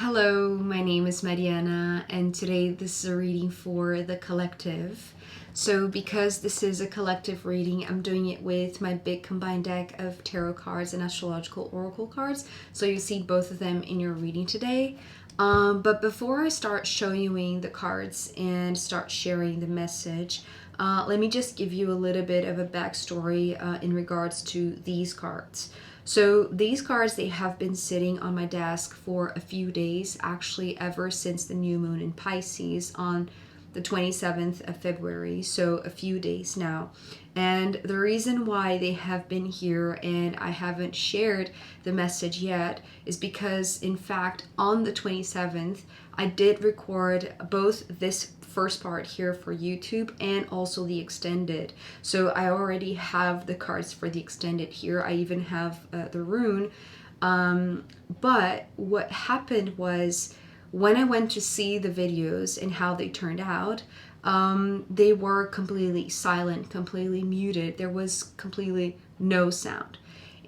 Hello, my name is Mariana, and today this is a reading for the collective. So, because this is a collective reading, I'm doing it with my big combined deck of tarot cards and astrological oracle cards. So, you see both of them in your reading today. But before I start showing you the cards and start sharing the message, let me just give you a little bit of a backstory in regards to these cards. So these cards, they have been sitting on my desk for a few days, actually ever since the new moon in Pisces on the 27th of February, so a few days now. And the reason why they have been here and I haven't shared the message yet is because, in fact, on the 27th, I did record both this first part here for YouTube and also the extended. So I already have the cards for the extended here. I even have the rune. But what happened was, when I went to see the videos and how they turned out, they were completely silent, completely muted. There was completely no sound.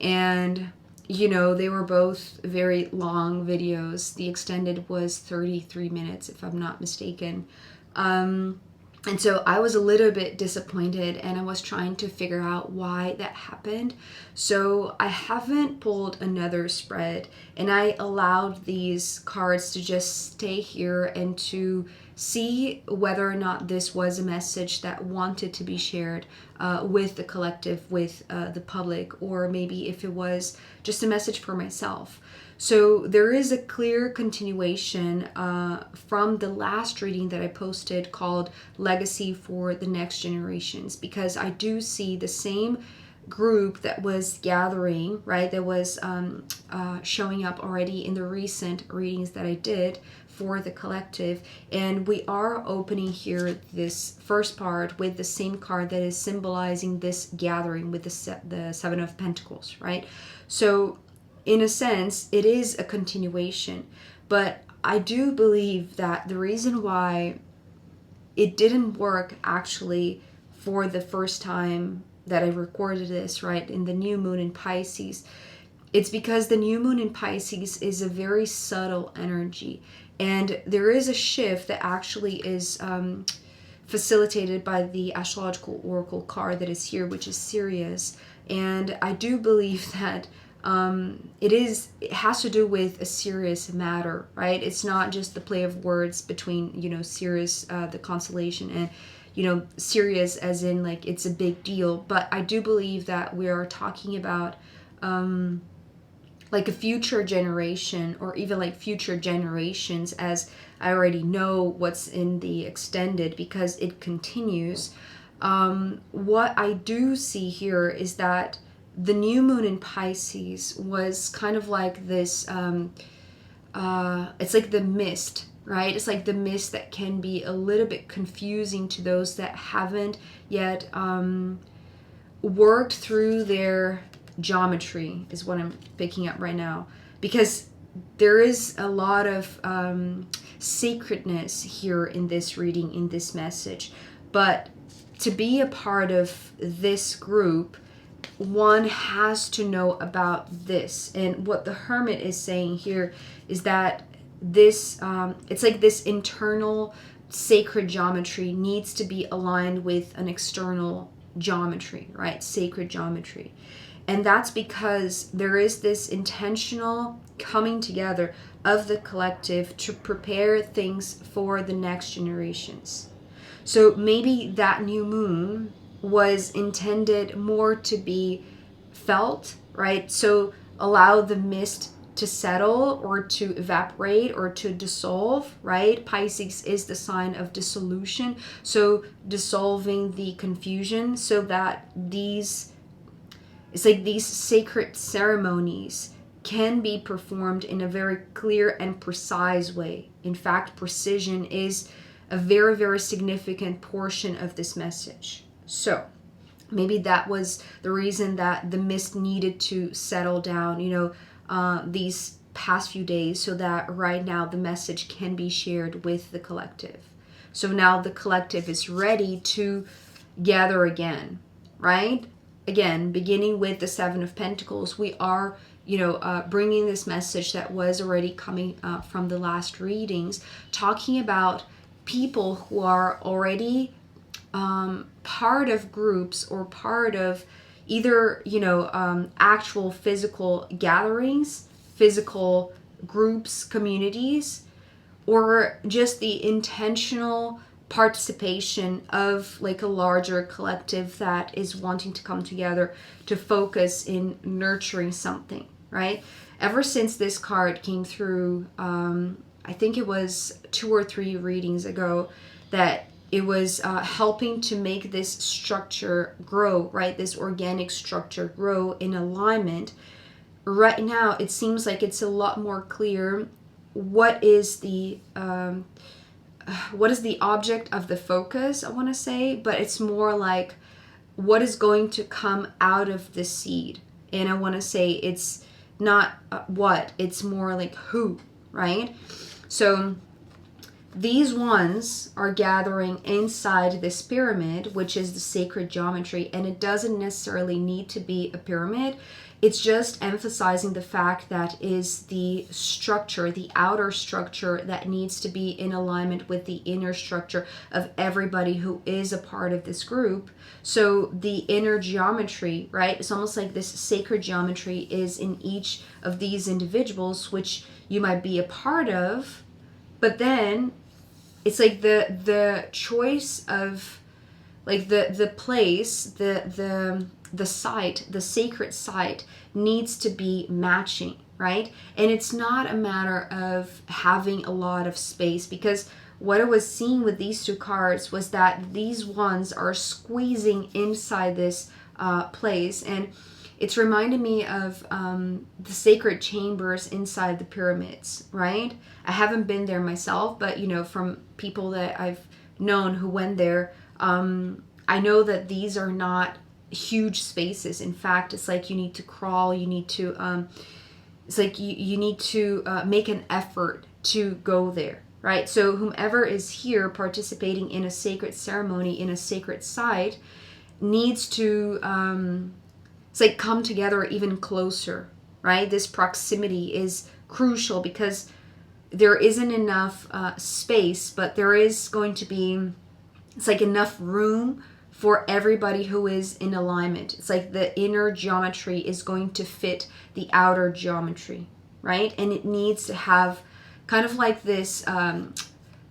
And, they were both very long videos. The extended was 33 minutes, if I'm not mistaken. And so I was a little bit disappointed and I was trying to figure out why that happened. So I haven't pulled another spread and I allowed these cards to just stay here and to see whether or not this was a message that wanted to be shared with the collective, with the public, or maybe if it was just a message for myself. So there is a clear continuation from the last reading that I posted called Legacy for the Next Generations, because I do see the same group that was gathering, right, that was showing up already in the recent readings that I did for the collective. And we are opening here this first part with the same card that is symbolizing this gathering with the Seven of Pentacles, right? So in a sense, it is a continuation, but I do believe that the reason why it didn't work actually for the first time that I recorded this, right, in the new moon in Pisces, it's because the new moon in Pisces is a very subtle energy, and there is a shift that actually is facilitated by the astrological oracle card that is here, which is Sirius. And I do believe that it has to do with a serious matter, right? It's not just the play of words between Sirius, the constellation, and Sirius as in like it's a big deal. But I do believe that we are talking about like a future generation, or even like future generations, as I already know what's in the extended because it continues. What I do see here is that the new moon in Pisces was kind of like this, it's like the mist, right? It's like the mist that can be a little bit confusing to those that haven't yet worked through their geometry, is what I'm picking up right now. Because there is a lot of sacredness here in this reading, in this message. But to be a part of this group, one has to know about this. And what the Hermit is saying here is that this, it's like this internal sacred geometry needs to be aligned with an external geometry, right? Sacred geometry. And that's because there is this intentional coming together of the collective to prepare things for the next generations. So maybe that new moon was intended more to be felt, right? So allow the mist to settle or to evaporate or to dissolve, right? Pisces is the sign of dissolution. So dissolving the confusion so that it's like these sacred ceremonies can be performed in a very clear and precise way. In fact, precision is a very, very significant portion of this message. So maybe that was the reason that the mist needed to settle down, these past few days, so that right now the message can be shared with the collective. So now the collective is ready to gather again, right? Again, beginning with the Seven of Pentacles, we are, bringing this message that was already coming from the last readings, talking about people who are already part of groups or part of either actual physical gatherings, physical groups, communities, or just the intentional participation of like a larger collective that is wanting to come together to focus in nurturing something, right? Ever since this card came through, I think it was 2 or 3 readings ago, that it was helping to make this structure grow, right? This organic structure grow in alignment. Right now, it seems like it's a lot more clear what is the object of the focus, I want to say, but it's more like what is going to come out of the seed. And I want to say it's not what, it's more like who, right? So these ones are gathering inside this pyramid, which is the sacred geometry, and it doesn't necessarily need to be a pyramid. It's just emphasizing the fact that is the structure, the outer structure that needs to be in alignment with the inner structure of everybody who is a part of this group. So the inner geometry, right? It's almost like this sacred geometry is in each of these individuals, which you might be a part of, but then it's like the choice of like the place, the site, the sacred site needs to be matching, right? And it's not a matter of having a lot of space, because what I was seeing with these 2 cards was that these ones are squeezing inside this place, and it's reminding me of the sacred chambers inside the pyramids, right? I haven't been there myself, but from people that I've known who went there, I know that these are not huge spaces. In fact, it's like you need to crawl, you need to it's like you need to make an effort to go there, right? So whomever is here participating in a sacred ceremony in a sacred site needs to it's like come together even closer, right? This proximity is crucial because there isn't enough space, but there is going to be, it's like enough room for everybody who is in alignment. It's like the inner geometry is going to fit the outer geometry, right? And it needs to have kind of like this,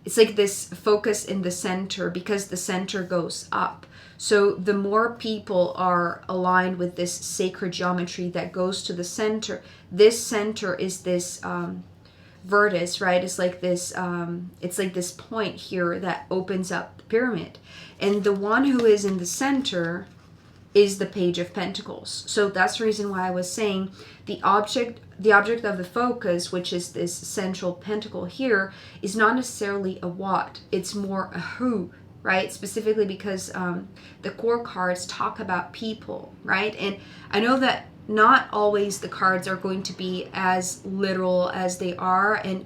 it's like this focus in the center, because the center goes up. So the more people are aligned with this sacred geometry that goes to the center, this center is this vertex, right? It's like this point here that opens up the pyramid. And the one who is in the center is the Page of Pentacles. So that's the reason why I was saying the object of the focus, which is this central pentacle here, is not necessarily a what, it's more a who, right? Specifically because the core cards talk about people, right? And I know that not always the cards are going to be as literal as they are, and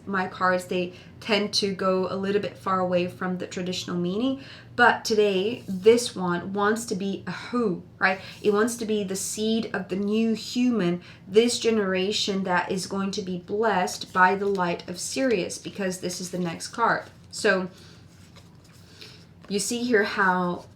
my cards, they tend to go a little bit far away from the traditional meaning. But today, this one wants to be a who, right? It wants to be the seed of the new human, this generation that is going to be blessed by the light of Sirius, because this is the next card. So you see here how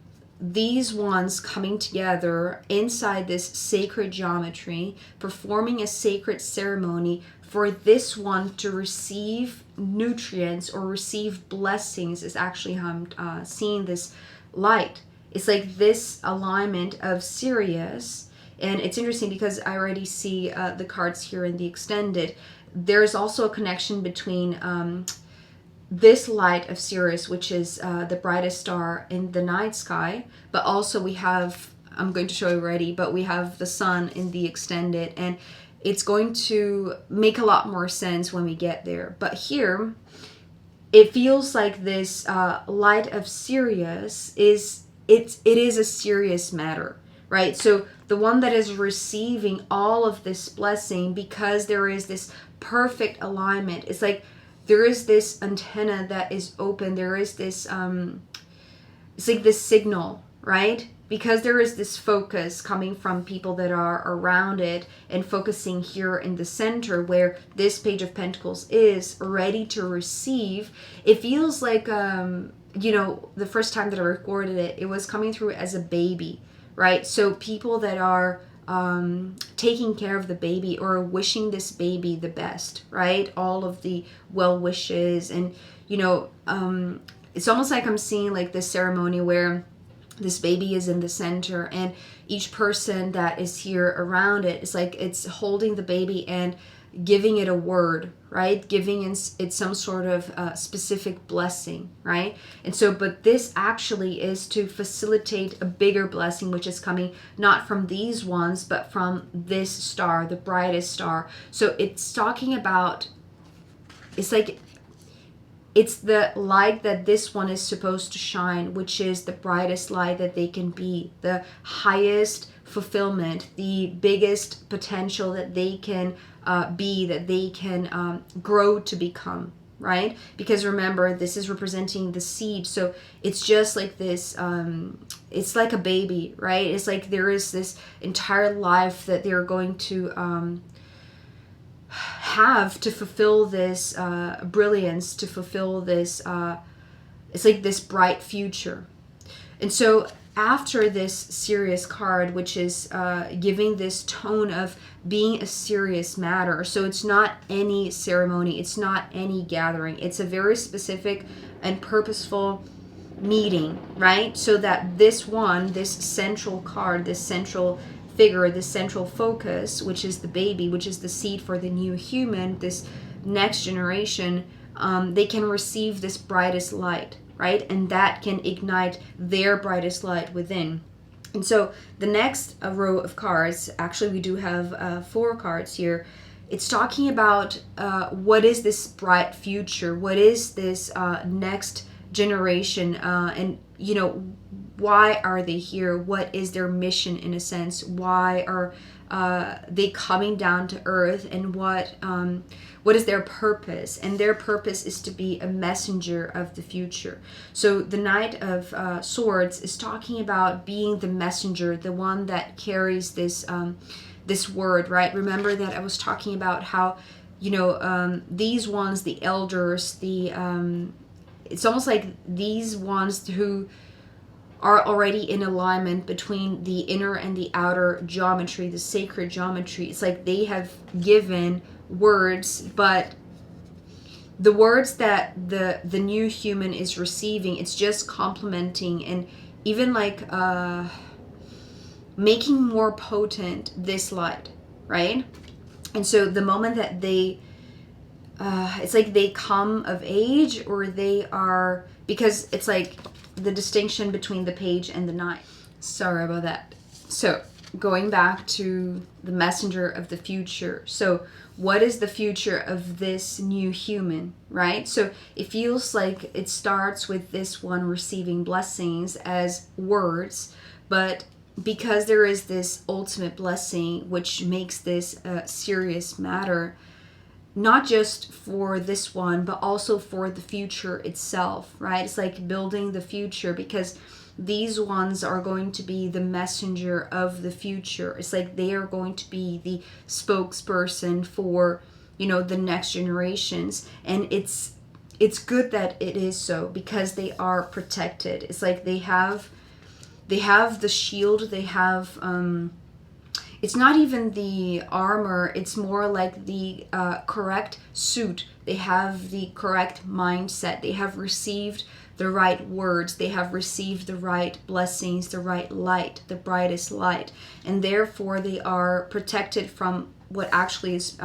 these ones coming together inside this sacred geometry, performing a sacred ceremony for this one to receive nutrients or receive blessings, is actually how I'm seeing this light. It's like this alignment of Sirius. And it's interesting because I already see the cards here in the extended. There's also a connection between this light of Sirius, which is the brightest star in the night sky, but also we have, I'm going to show you already, but we have the sun in the extended, and it's going to make a lot more sense when we get there. But here, it feels like this light of Sirius it is a serious matter, right? So the one that is receiving all of this blessing, because there is this perfect alignment, it's like there is this antenna that is open. There is this, it's like this signal, right? Because there is this focus coming from people that are around it and focusing here in the center where this Page of Pentacles is ready to receive. It feels like, the first time that I recorded it, it was coming through as a baby, right? So people that are taking care of the baby or wishing this baby the best, right? All of the well wishes. And, it's almost like I'm seeing like this ceremony where this baby is in the center and each person that is here around it is like it's holding the baby and giving it a word, right? Giving it some sort of specific blessing, right? And so, but this actually is to facilitate a bigger blessing, which is coming not from these ones, but from this star, the brightest star. So it's talking about, it's like, it's the light that this one is supposed to shine, which is the brightest light that they can be, the highest fulfillment, the biggest potential that they can be, that they can grow to become, right? Because remember, this is representing the seed. So it's just like this, it's like a baby, right? It's like there is this entire life that they're going to have to fulfill this brilliance, to fulfill this, it's like this bright future. And so after this Sirius card, which is giving this tone of being a serious matter, so it's not any ceremony, it's not any gathering, it's a very specific and purposeful meeting, right? So that this one, this central card, this central figure, the central focus, which is the baby, which is the seed for the new human, this next generation, they can receive this brightest light, right? And that can ignite their brightest light within. And so the next row of cards, actually we do have 4 cards here. It's talking about what is this bright future? What is this next generation? And, why are they here? What is their mission in a sense? Why are they coming down to earth? And what is their purpose? And their purpose is to be a messenger of the future. So the Knight of Swords is talking about being the messenger, the one that carries this this word, right? Remember that I was talking about how, these ones, the elders, it's almost like these ones who are already in alignment between the inner and the outer geometry, the sacred geometry. It's like they have given words, but the words that the new human is receiving, it's just complementing and even like making more potent this light, right? And so the moment that they it's like they come of age, or they are, because it's like the distinction between the page and the knight. Sorry about that. So going back to the messenger of the future. So what is the future of this new human, right? So it feels like it starts with this one receiving blessings as words, but because there is this ultimate blessing, which makes this a serious matter, not just for this one, but also for the future itself, right? It's like building the future, because these ones are going to be the messenger of the future. It's like they are going to be the spokesperson for, the next generations. And it's good that it is so, because they are protected. It's like they have the shield, they have it's not even the armor, it's more like the correct suit. They have the correct mindset. They have received the right words. They have received the right blessings, the right light, the brightest light. And therefore they are protected from what actually is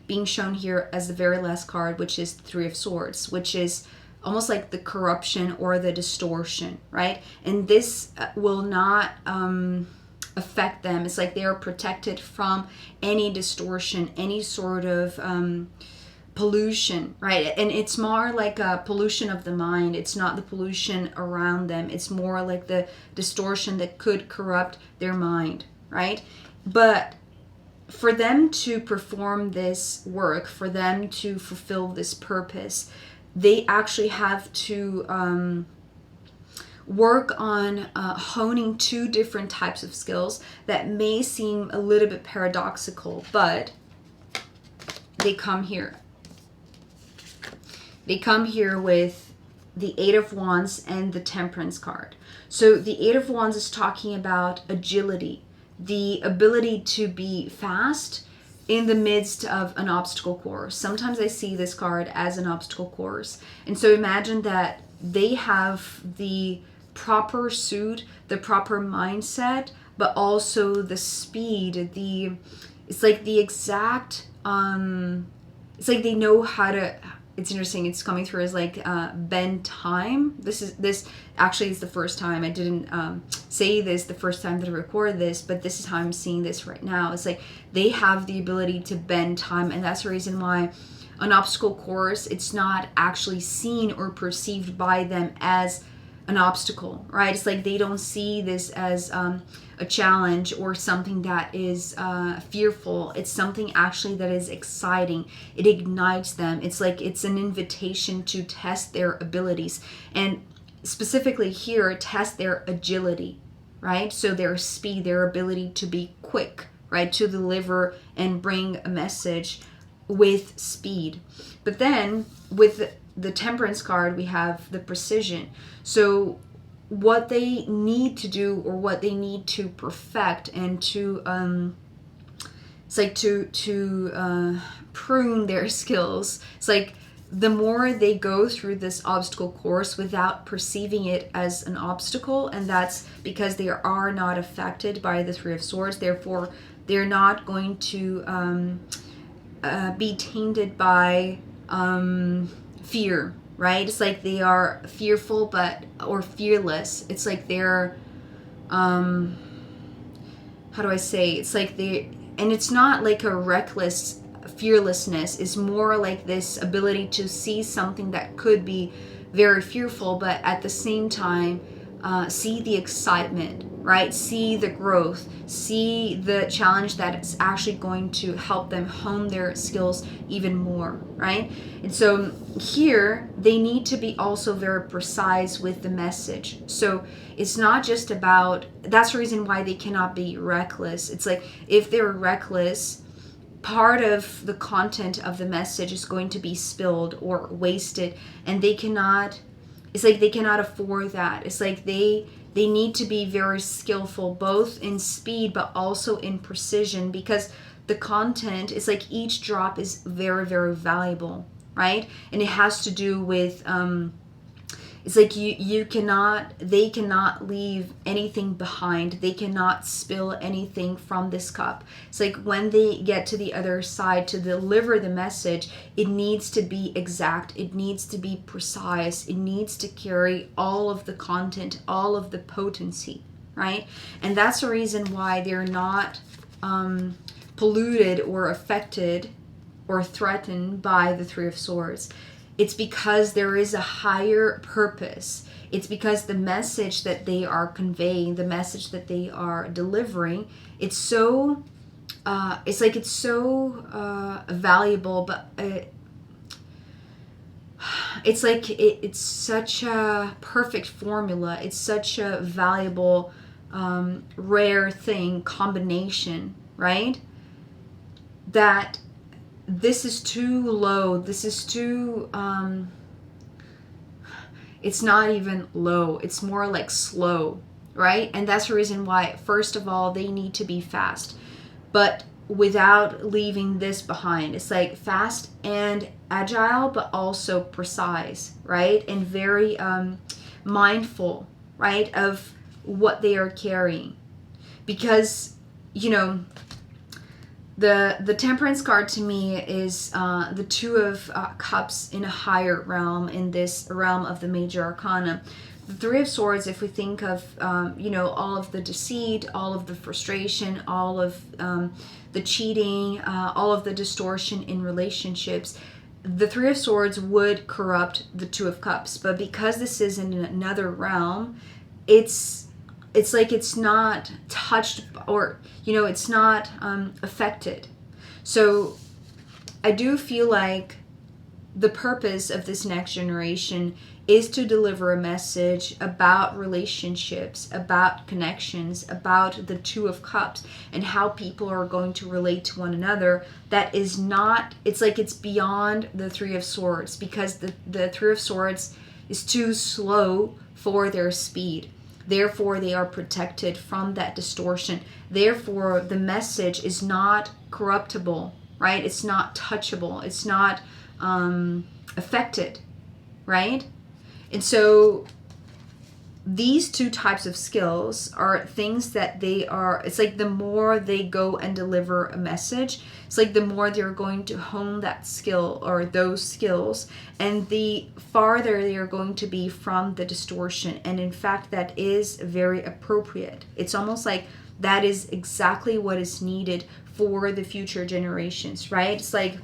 being shown here as the very last card, which is the Three of Swords, which is almost like the corruption or the distortion, right? And this will not affect them. It's like they are protected from any distortion, any sort of pollution, right? And it's more like a pollution of the mind. It's not the pollution around them. It's more like the distortion that could corrupt their mind, right? But for them to perform this work, for them to fulfill this purpose, they actually have to work on honing two different types of skills that may seem a little bit paradoxical, but they come here. They come here with the Eight of Wands and the Temperance card. So the Eight of Wands is talking about agility, the ability to be fast in the midst of an obstacle course. Sometimes I see this card as an obstacle course. And so imagine that they have the proper suit, the proper mindset, but also the speed, it's like the exact, it's like they know how to, it's interesting, it's coming through as like bend time. This actually is the first time I didn't say this the first time that I recorded this, but this is how I'm seeing this right now. It's like they have the ability to bend time, and that's the reason why an obstacle course, it's not actually seen or perceived by them as an obstacle, right? It's like they don't see this as a challenge or something that is fearful. It's something actually that is exciting. It ignites them. It's like it's an invitation to test their abilities, and specifically here, test their agility, right? So their speed, their ability to be quick, right? To deliver and bring a message with speed. But then with the Temperance card, we have the precision. So what they need to do, or what they need to perfect and to it's like to prune their skills. It's like the more they go through this obstacle course without perceiving it as an obstacle, and that's because they are not affected by the Three of Swords, therefore they're not going to be tainted by fear, right? It's like they are fearful or fearless. It's like they're how do I say, it's like and it's not like a reckless fearlessness. It's more like this ability to see something that could be very fearful, but at the same time see the excitement, right? See the growth, see the challenge that is actually going to help them hone their skills even more, right? And so here they need to be also very precise with the message. So it's not just about, that's the reason why they cannot be reckless. It's like if they're reckless, part of the content of the message is going to be spilled or wasted, and they cannot, it's like they cannot afford that. It's like they need to be very skillful, both in speed but also in precision, because the content is like each drop is very, very valuable, right? And it has to do with it's like they cannot leave anything behind. They cannot spill anything from this cup. It's like when they get to the other side to deliver the message, it needs to be exact. It needs to be precise. It needs to carry all of the content, all of the potency, right? And that's the reason why they're not polluted or affected or threatened by the Three of Swords. It's because there is a higher purpose. It's because the message that they are conveying, the message that they are delivering, it's so valuable, but it's like it's such a perfect formula. It's such a valuable, rare thing, combination, right? That this is too low. This is too, it's not even low. It's more like slow, right? And that's the reason why, first of all, they need to be fast, but without leaving this behind. It's like fast and agile, but also precise, right? And very mindful, right, of what they are carrying. Because, you know, the Temperance card to me is the Two of Cups in a higher realm, in this realm of the Major Arcana. The Three of Swords, if we think of, all of the deceit, all of the frustration, all of the cheating, all of the distortion in relationships, the Three of Swords would corrupt the Two of Cups. But because this is in another realm, it's like it's not touched, or it's not affected. So I do feel like the purpose of this next generation is to deliver a message about relationships, about connections, about the Two of Cups, and how people are going to relate to one another. That is not, it's like it's beyond the Three of Swords, because the Three of Swords is too slow for their speed. Therefore, they are protected from that distortion. Therefore, the message is not corruptible, right? It's not touchable. It's not affected, right? And so these two types of skills are things that they are, it's like the more they go and deliver a message, it's like the more they're going to hone that skill or those skills, and the farther they are going to be from the distortion. And in fact, that is very appropriate. It's almost like that is exactly what is needed for the future generations, right? It's like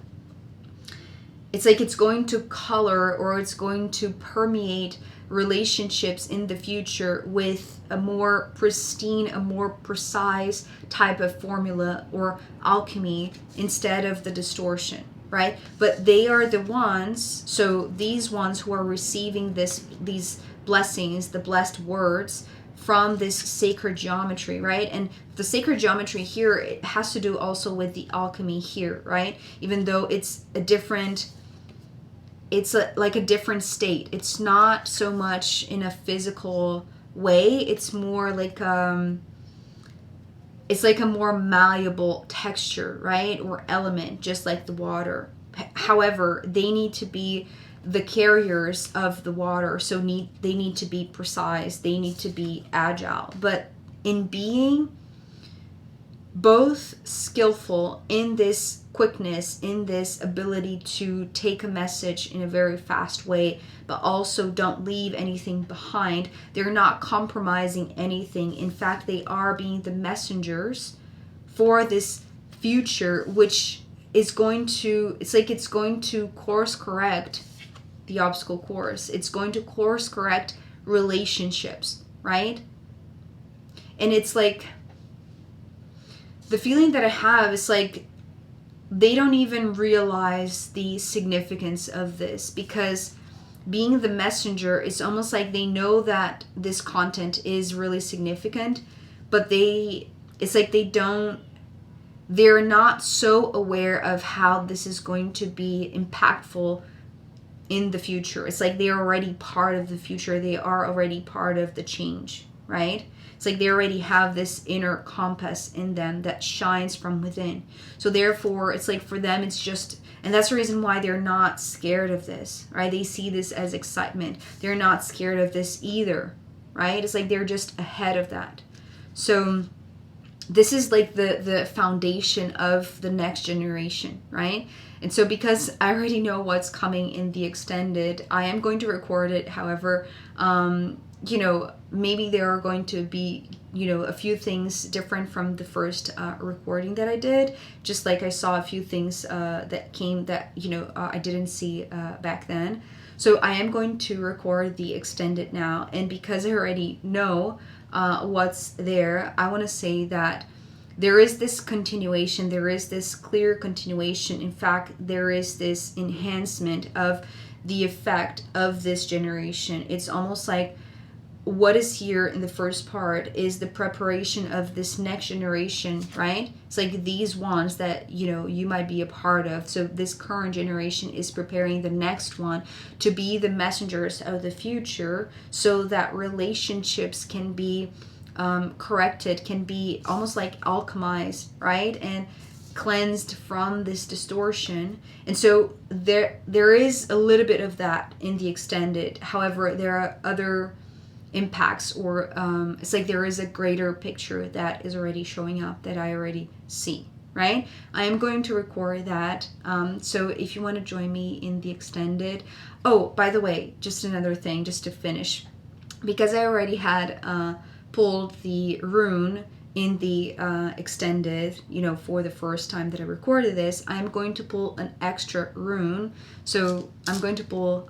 it's going to color, or it's going to permeate relationships in the future with a more pristine, a more precise type of formula or alchemy instead of the distortion, right? But they are the ones, so these ones who are receiving these blessings, the blessed words from this sacred geometry, right? And the sacred geometry here, it has to do also with the alchemy here, right? Even though it's a different, like a different state. It's not so much in a physical way. It's more like it's like a more malleable texture, right? Or element, just like the water. However, they need to be the carriers of the water, so they need to be precise. They need to be agile. But in being both skillful in this quickness, in this ability to take a message in a very fast way, but also don't leave anything behind. They're not compromising anything. In fact, they are being the messengers for this future, which is going to, it's going to course correct the obstacle course. It's going to course correct relationships, right? And it's like, the feeling that I have is like they don't even realize the significance of this, because being the messenger, it's almost like they know that this content is really significant, but it's like they're not so aware of how this is going to be impactful in the future. It's like they're already part of the future. They are already part of the change, right? It's like they already have this inner compass in them that shines from within. So therefore, it's like for them, it's just, and that's the reason why they're not scared of this, right? They see this as excitement. They're not scared of this either, right? It's like they're just ahead of that. So this is like the foundation of the next generation, right? And so because I already know what's coming in the extended, I am going to record it. However, maybe there are going to be, a few things different from the first recording that I did. Just like I saw a few things that came that, I didn't see back then. So I am going to record the extended now. And because I already know what's there, I want to say that there is this continuation. There is this clear continuation. In fact, there is this enhancement of the effect of this generation. It's almost like what is here in the first part is the preparation of this next generation, right? It's like these ones that, you might be a part of. So this current generation is preparing the next one to be the messengers of the future, so that relationships can be corrected, can be almost like alchemized, right? And cleansed from this distortion. And so there is a little bit of that in the extended. However, there are other impacts, or it's like there is a greater picture that is already showing up that I already see, right? I am going to record that. So if you want to join me in the extended. Oh, by the way, just another thing, just to finish, because I already had pulled the rune in the extended, for the first time that I recorded this, I'm going to pull an extra rune. So I'm going to pull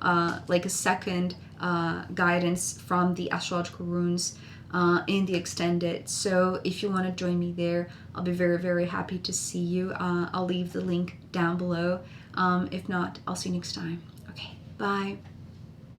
like a second guidance from the astrological runes in the extended. So if you want to join me there, I'll be very, very happy to see you. I'll leave the link down below. If not, I'll see you next time. Okay, bye.